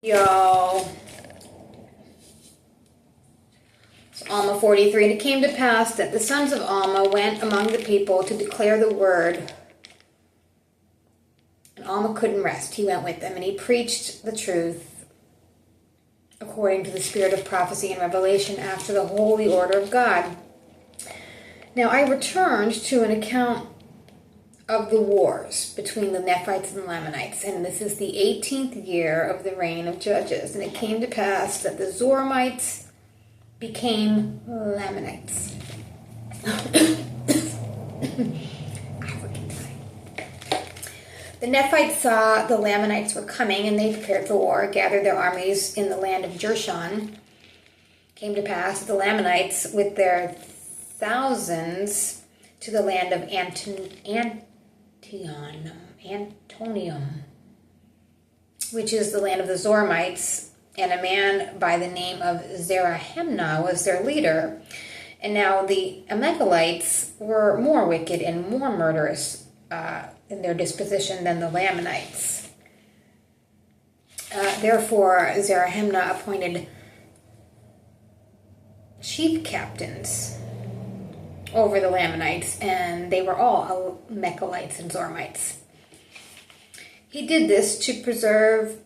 Yo. So Alma 43. And it came to pass that the sons of Alma went among the people to declare the word. And Alma couldn't rest. He went with them and he preached the truth according to the spirit of prophecy and revelation after the holy order of God. Now I returned to an account of the wars between the Nephites and the Lamanites, and this is the 18th year of the reign of Judges. And it came to pass that the Zoramites became Lamanites. The Nephites saw the Lamanites were coming, and they prepared for war, gathered their armies in the land of Jershon. Came to pass that the Lamanites, with their thousands, to the land of Antonium, which is the land of the Zoramites, and a man by the name of Zarahemnah was their leader. And now the Amalekites were more wicked and more murderous in their disposition than the Lamanites. Therefore, Zarahemnah appointed chief captains over the Lamanites, and they were all Amalekites and Zoramites. He did this to preserve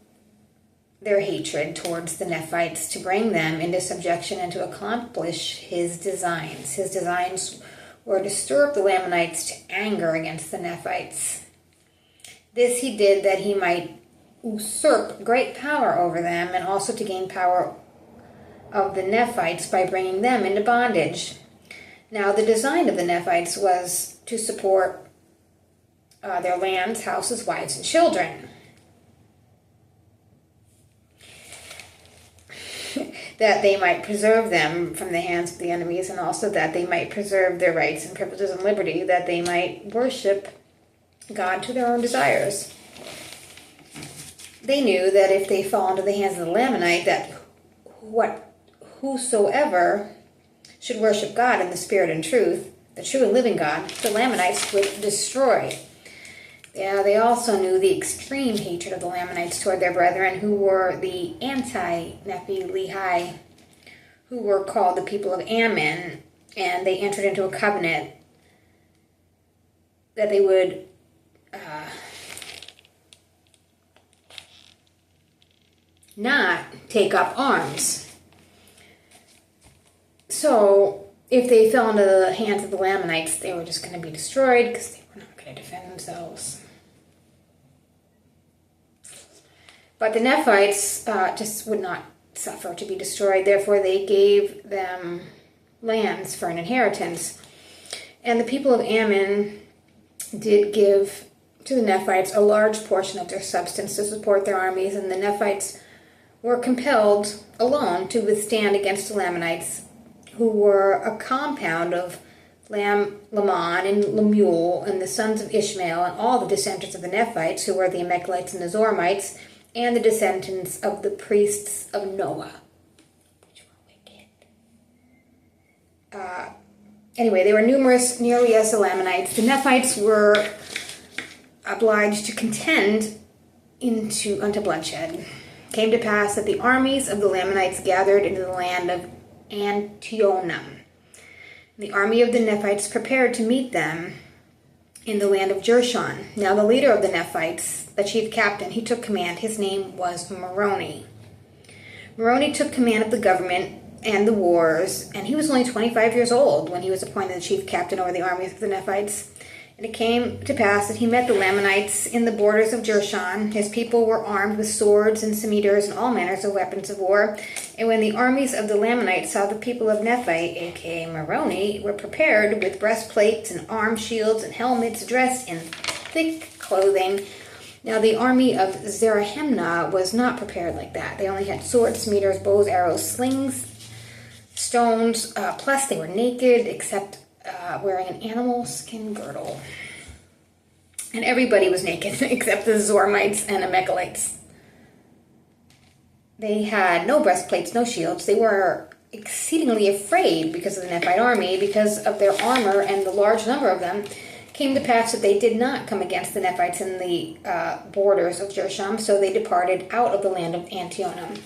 their hatred towards the Nephites, to bring them into subjection and to accomplish his designs. His designs were to stir up the Lamanites to anger against the Nephites. This he did that he might usurp great power over them, and also to gain power of the Nephites by bringing them into bondage. Now, the design of the Nephites was to support their lands, houses, wives, and children. That they might preserve them from the hands of the enemies, and also that they might preserve their rights and privileges and liberty, that they might worship God to their own desires. They knew that if they fall into the hands of the Lamanite, that whosoever should worship God in the spirit and truth, the true and living God, the Lamanites would destroy. Yeah, they also knew the extreme hatred of the Lamanites toward their brethren, who were the anti-Nephilihi, who were called the people of Ammon, and they entered into a covenant that they would not take up arms. So, if they fell into the hands of the Lamanites, they were just going to be destroyed because they were not going to defend themselves. But the Nephites just would not suffer to be destroyed. Therefore, they gave them lands for an inheritance. And the people of Ammon did give to the Nephites a large portion of their substance to support their armies. And the Nephites were compelled alone to withstand against the Lamanites, who were a compound of Laman and Lemuel and the sons of Ishmael and all the dissenters of the Nephites, who were the Amalekites and the Zoramites, and the descendants of the priests of Noah, which were wicked. Anyway, they were numerous, nearly as the Lamanites. The Nephites were obliged to contend unto bloodshed. It came to pass that the armies of the Lamanites gathered into the land of Antionum. The army of the Nephites prepared to meet them in the land of Jershon. Now the leader of the Nephites, the chief captain, he took command. His name was Moroni. Moroni took command of the government and the wars, and he was only 25 years old when he was appointed the chief captain over the armies of the Nephites. And it came to pass that he met the Lamanites in the borders of Jershon. His people were armed with swords and scimitars and all manners of weapons of war. And when the armies of the Lamanites saw the people of Nephi, a.k.a. Moroni, were prepared with breastplates and arm shields and helmets, dressed in thick clothing. Now the army of Zarahemnah was not prepared like that. They only had swords, scimitars, bows, arrows, slings, stones, plus they were naked except wearing an animal skin girdle. And everybody was naked except the Zoramites and Amalekites. They had no breastplates, no shields. They were exceedingly afraid because of the Nephite army, because of their armor and the large number of them. came to pass that they did not come against the Nephites in the borders of Jersham, so they departed out of the land of Antionum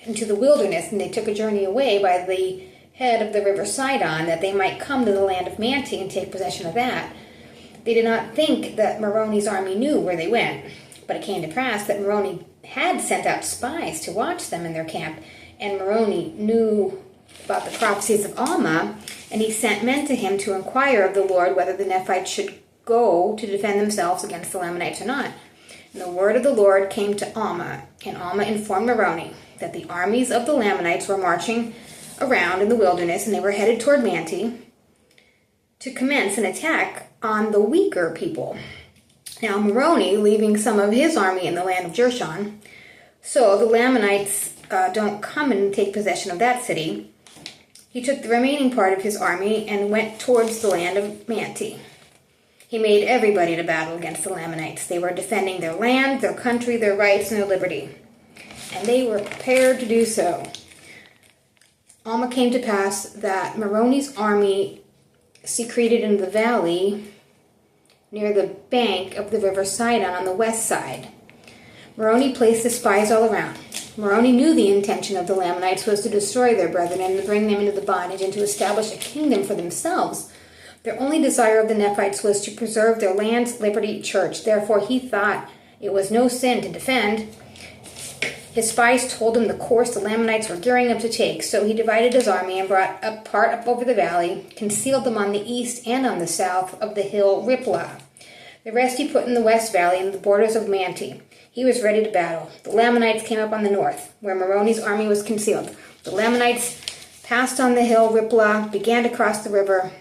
into the wilderness, and they took a journey away by the head of the river Sidon, that they might come to the land of Manti and take possession of that. They did not think that Moroni's army knew where they went, but it came to pass that Moroni had sent out spies to watch them in their camp, and Moroni knew about the prophecies of Alma, and he sent men to him to inquire of the Lord whether the Nephites should go to defend themselves against the Lamanites or not. And the word of the Lord came to Alma, and Alma informed Moroni that the armies of the Lamanites were marching around in the wilderness, and they were headed toward Manti to commence an attack on the weaker people. Now Moroni, leaving some of his army in the land of Jershon, so the Lamanites don't come and take possession of that city, he took the remaining part of his army and went towards the land of Manti. He made everybody to battle against the Lamanites. They were defending their land, their country, their rights, and their liberty. And they were prepared to do so. Alma came to pass that Moroni's army secreted in the valley near the bank of the river Sidon on the west side. Moroni placed the spies all around. Moroni knew the intention of the Lamanites was to destroy their brethren and to bring them into the bondage and to establish a kingdom for themselves. Their only desire of the Nephites was to preserve their land's liberty church. Therefore he thought it was no sin to defend. His spies told him the course the Lamanites were gearing up to take, so he divided his army and brought a part up over the valley, concealed them on the east and on the south of the hill Riplah. The rest he put in the west valley and the borders of Manti. He was ready to battle. The Lamanites came up on the north, where Moroni's army was concealed. The Lamanites passed on the hill Riplah, began to cross the river.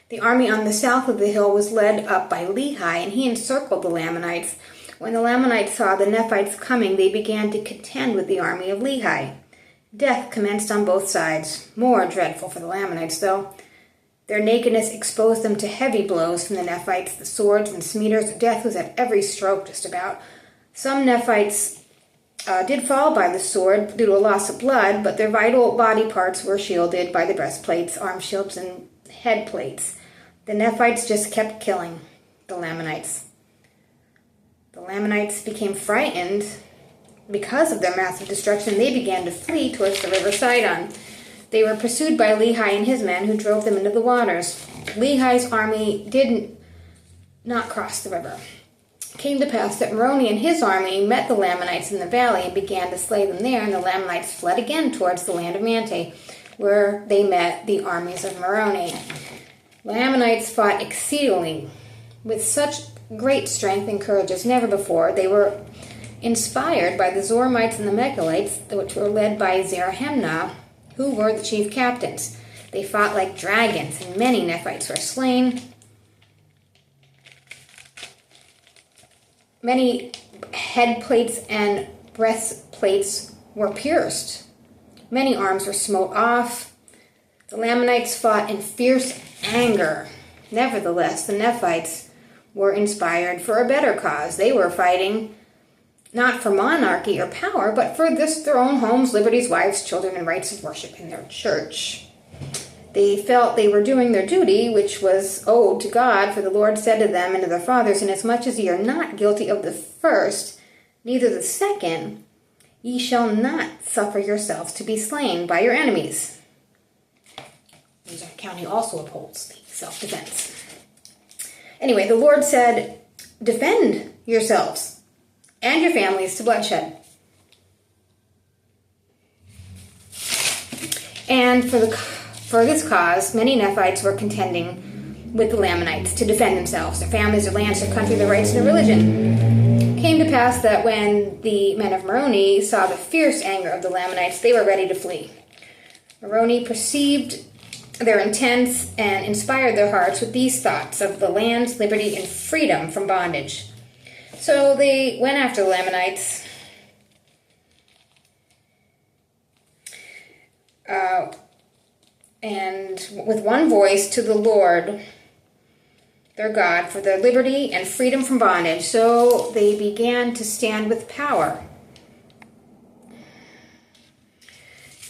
The army on the south of the hill was led up by Lehi, and he encircled the Lamanites. When the Lamanites saw the Nephites coming, they began to contend with the army of Lehi. Death commenced on both sides. More dreadful for the Lamanites, though. Their nakedness exposed them to heavy blows from the Nephites, the swords and smears. Death was at every stroke, just about. Some Nephites did fall by the sword due to a loss of blood, but their vital body parts were shielded by the breastplates, arm shields, and head plates. The Nephites just kept killing the Lamanites. The Lamanites became frightened because of their massive destruction. They began to flee towards the river Sidon. They were pursued by Lehi and his men, who drove them into the waters. Lehi's army did not cross the river. It came to pass that Moroni and his army met the Lamanites in the valley and began to slay them there, and the Lamanites fled again towards the land of Manti, where they met the armies of Moroni. The Lamanites fought exceedingly with such great strength and courage as never before. They were inspired by the Zoramites and the Megalites, which were led by Zerahemnah, who were the chief captains. They fought like dragons, and many Nephites were slain. Many head plates and breastplates were pierced. Many arms were smote off. The Lamanites fought in fierce anger. Nevertheless, the Nephites were inspired for a better cause. They were fighting not for monarchy or power, but for their own homes, liberties, wives, children, and rights of worship in their church. They felt they were doing their duty, which was owed to God, for the Lord said to them and to their fathers, "Inasmuch as ye are not guilty of the first, neither the second, ye shall not suffer yourselves to be slain by your enemies." Uzziah County also upholds the self-defense. Anyway, the Lord said, "Defend yourselves and your families to bloodshed." And for this cause, many Nephites were contending with the Lamanites to defend themselves, their families, their lands, their country, their rights, and their religion. It came to pass that when the men of Moroni saw the fierce anger of the Lamanites, they were ready to flee. Moroni perceived their intents and inspired their hearts with these thoughts of the land's liberty and freedom from bondage. So they went after the Lamanites, and with one voice to the Lord their God for their liberty and freedom from bondage. So they began to stand with power.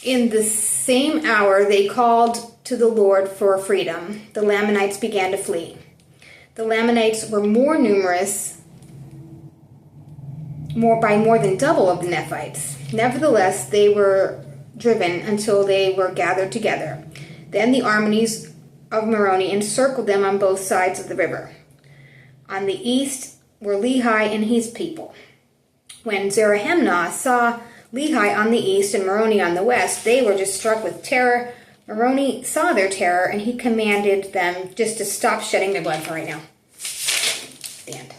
In the same hour they called to the Lord for freedom. The Lamanites began to flee. The Lamanites were more numerous, by more than double of the Nephites. Nevertheless, they were driven until they were gathered together. Then the armies of Moroni encircled them on both sides of the river. On the east were Lehi and his people. When Zarahemnah saw Lehi on the east and Moroni on the west, they were just struck with terror. Moroni saw their terror, and he commanded them just to stop shedding their blood for right now. The end.